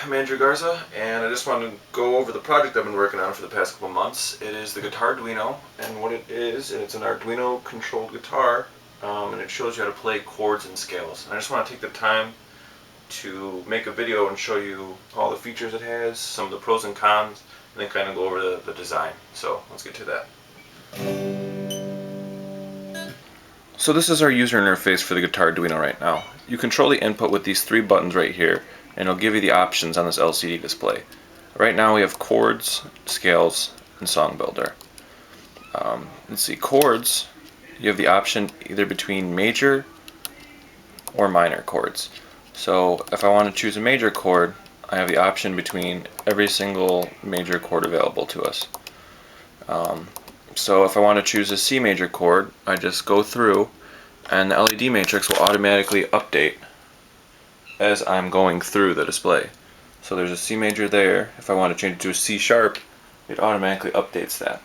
I'm Andrew Garza, and I just wanted to go over the project I've been working on for the past couple months. It is the GuitArduino, and what it is, it's an Arduino controlled guitar, and it shows you how to play chords and scales. And I just want to take the time to make a video and show you all the features it has, some of the pros and cons, and then kind of go over the design. So let's get to that. So this is our user interface for the GuitArduino right now. You control the input with these three buttons right here, and it'll give you the options on this LCD display. Right now we have chords, scales, and song builder. Let's see, chords, you have the option either between major or minor chords. So if I want to choose a major chord, I have the option between every single major chord available to us. So if I want to choose a C major chord, I just go through and the LED matrix will automatically update as I'm going through the display. So there's a C major there. If I want to change it to a C sharp, it automatically updates that.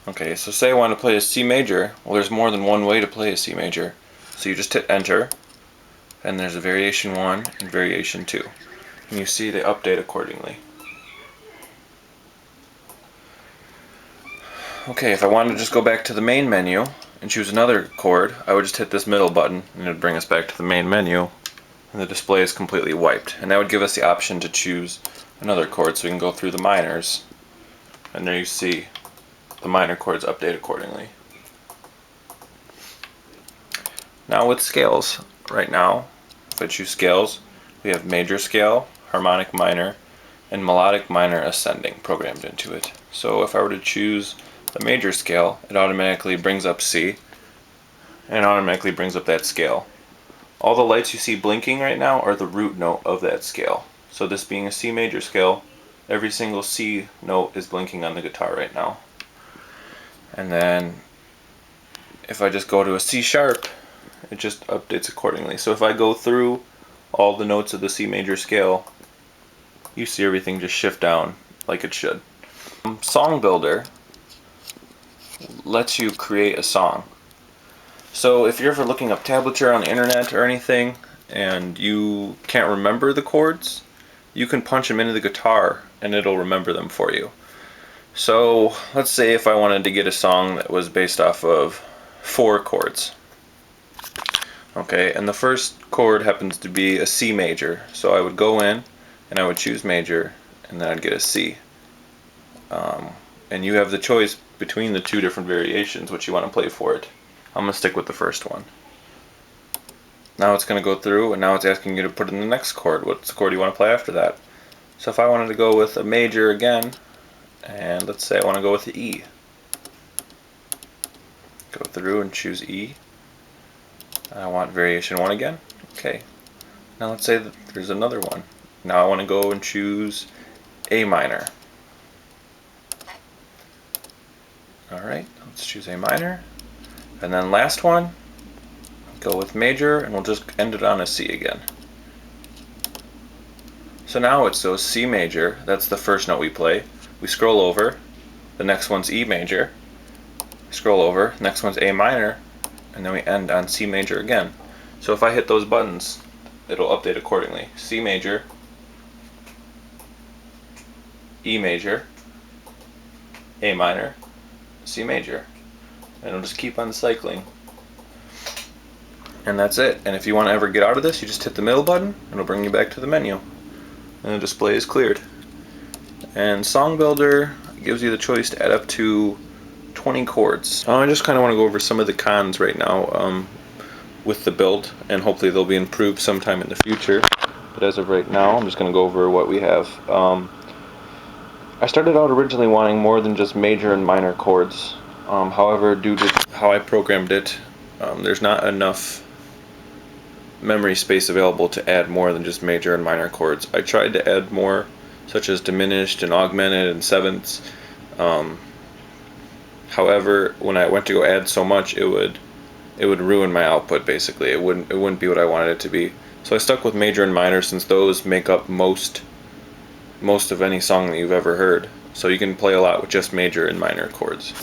Okay, so say I want to play a C major. Well, there's more than one way to play a C major. So you just hit enter, and there's a variation 1 and variation 2. And you see they update accordingly. Okay, if I wanted to just go back to the main menu and choose another chord, I would just hit this middle button and it would bring us back to the main menu, and the display is completely wiped. And that would give us the option to choose another chord, so we can go through the minors, and there you see the minor chords update accordingly. Now with scales, right now, if I choose scales, we have major scale, harmonic minor, and melodic minor ascending programmed into it. So if I were to choose the major scale, it automatically brings up C, and automatically brings up that scale. All the lights you see blinking right now are the root note of that scale. So this being a C major scale, every single C note is blinking on the guitar right now. And then if I just go to a C sharp, it just updates accordingly. So if I go through all the notes of the C major scale, you see everything just shift down like it should. Song Builder lets you create a song. So if you're ever looking up tablature on the internet or anything and you can't remember the chords, you can punch them into the guitar and it'll remember them for you. So let's say if I wanted to get a song that was based off of 4 chords. Okay, and the first chord happens to be a C major. So I would go in and I would choose major, and then I'd get a C. And you have the choice between the two different variations, what you want to play for it. I'm going to stick with the first one. Now it's going to go through, and now it's asking you to put in the next chord. What's the chord you want to play after that? So if I wanted to go with a major again, and let's say I want to go with the E. Go through and choose E. I want variation 1 again. Okay. Now let's say that there's another one. Now I want to go and choose A minor. Alright, let's choose A minor. And then last one, go with major, and we'll just end it on a C again. So now it's so C major, that's the first note we play. We scroll over, the next one's E major. Scroll over, next one's A minor, and then we end on C major again. So if I hit those buttons, it'll update accordingly. C major, E major, A minor, C major, and it'll just keep on cycling. And that's it. And if you want to ever get out of this, you just hit the middle button and it'll bring you back to the menu, and the display is cleared. And Song Builder gives you the choice to add up to 20 chords. I just kind of want to go over some of the cons right now with the build, and hopefully they'll be improved sometime in the future. But as of right now, I'm just going to go over what we have. I started out originally wanting more than just major and minor chords. However, due to how I programmed it, there's not enough memory space available to add more than just major and minor chords. I tried to add more, such as diminished and augmented and sevenths. However, when I went to go add so much, it would ruin my output. Basically, it wouldn't be what I wanted it to be. So I stuck with major and minor, since those make up most of any song that you've ever heard. So you can play a lot with just major and minor chords.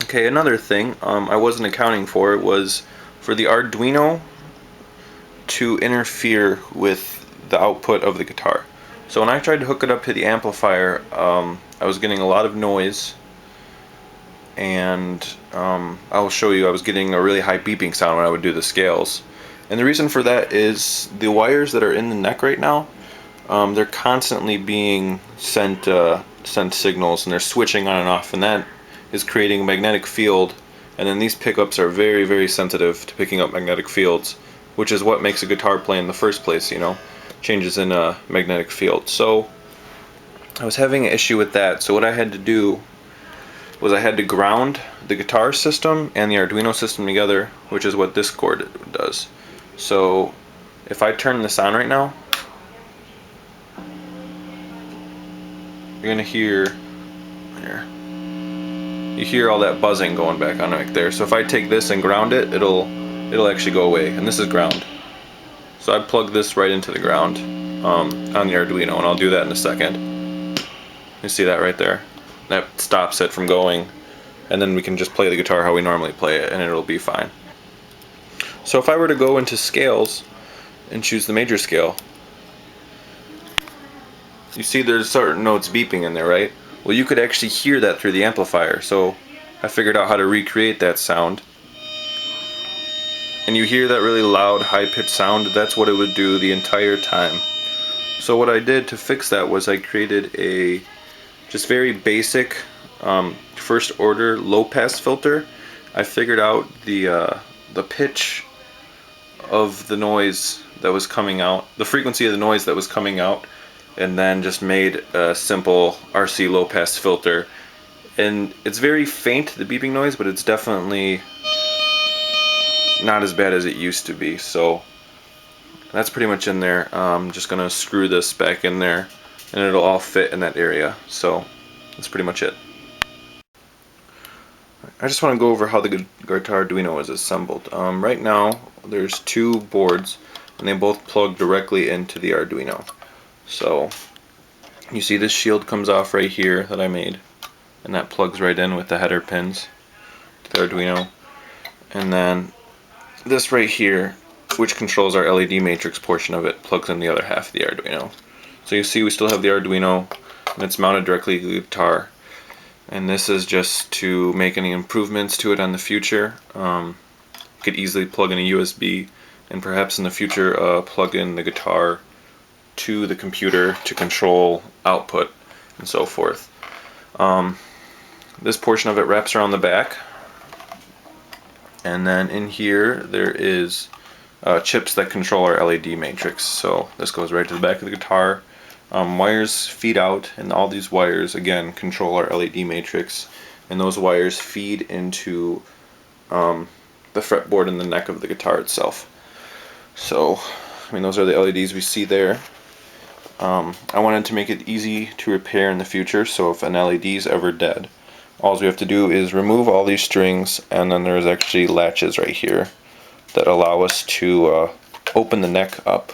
Okay, another thing I wasn't accounting for was for the Arduino to interfere with the output of the guitar. So when I tried to hook it up to the amplifier, I was getting a lot of noise, and I will show you, I was getting a really high beeping sound when I would do the scales. And the reason for that is the wires that are in the neck right now, they're constantly being sent signals, and they're switching on and off, and that is creating a magnetic field. And then these pickups are very, very sensitive to picking up magnetic fields, which is what makes a guitar play in the first place, changes in a magnetic field. So I was having an issue with that. So what I had to do was I had to ground the guitar system and the Arduino system together, which is what this cord does. So if I turn this on right now, you're gonna hear here. You hear all that buzzing going back on right there. So if I take this and ground it, it'll actually go away. And this is ground. So I plug this right into the ground on the Arduino, and I'll do that in a second. You see that right there? That stops it from going, and then we can just play the guitar how we normally play it, and it'll be fine. So if I were to go into scales and choose the major scale, you see there's certain notes beeping in there, right? Well, you could actually hear that through the amplifier, so I figured out how to recreate that sound. And you hear that really loud, high-pitched sound. That's what it would do the entire time. So what I did to fix that was I created a just very basic first order low-pass filter. I figured out the pitch of the noise that was coming out, the frequency of the noise that was coming out, and then just made a simple RC low-pass filter. And it's very faint, the beeping noise, but it's definitely not as bad as it used to be. So that's pretty much in there. I'm just gonna screw this back in there, and it'll all fit in that area. So that's pretty much it. I just want to go over how the GuitArduino is assembled. Right now there's two boards, and they both plug directly into the Arduino. So you see this shield comes off right here that I made, and that plugs right in with the header pins to the Arduino. And then this right here, which controls our LED matrix portion of it, plugs in the other half of the Arduino. So you see we still have the Arduino, and it's mounted directly to the guitar. And this is just to make any improvements to it on the future. You could easily plug in a USB, and perhaps in the future plug in the guitar to the computer to control output and so forth. This portion of it wraps around the back, and then in here there is chips that control our LED matrix. So this goes right to the back of the guitar. Wires feed out, and all these wires again control our LED matrix, and those wires feed into the fretboard and the neck of the guitar itself. So those are the LEDs we see there. I wanted to make it easy to repair in the future, so if an LED is ever dead, all we have to do is remove all these strings, and then there's actually latches right here that allow us to open the neck up,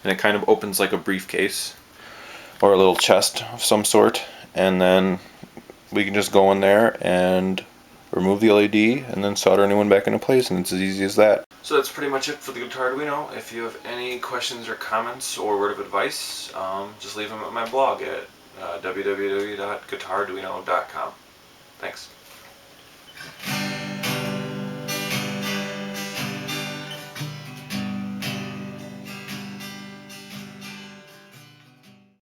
and it kind of opens like a briefcase or a little chest of some sort, and then we can just go in there and remove the LED and then solder a new one back into place, and it's as easy as that. So that's pretty much it for the GuitArduino. If you have any questions or comments or word of advice, just leave them at my blog at www.guitarduino.com. Thanks.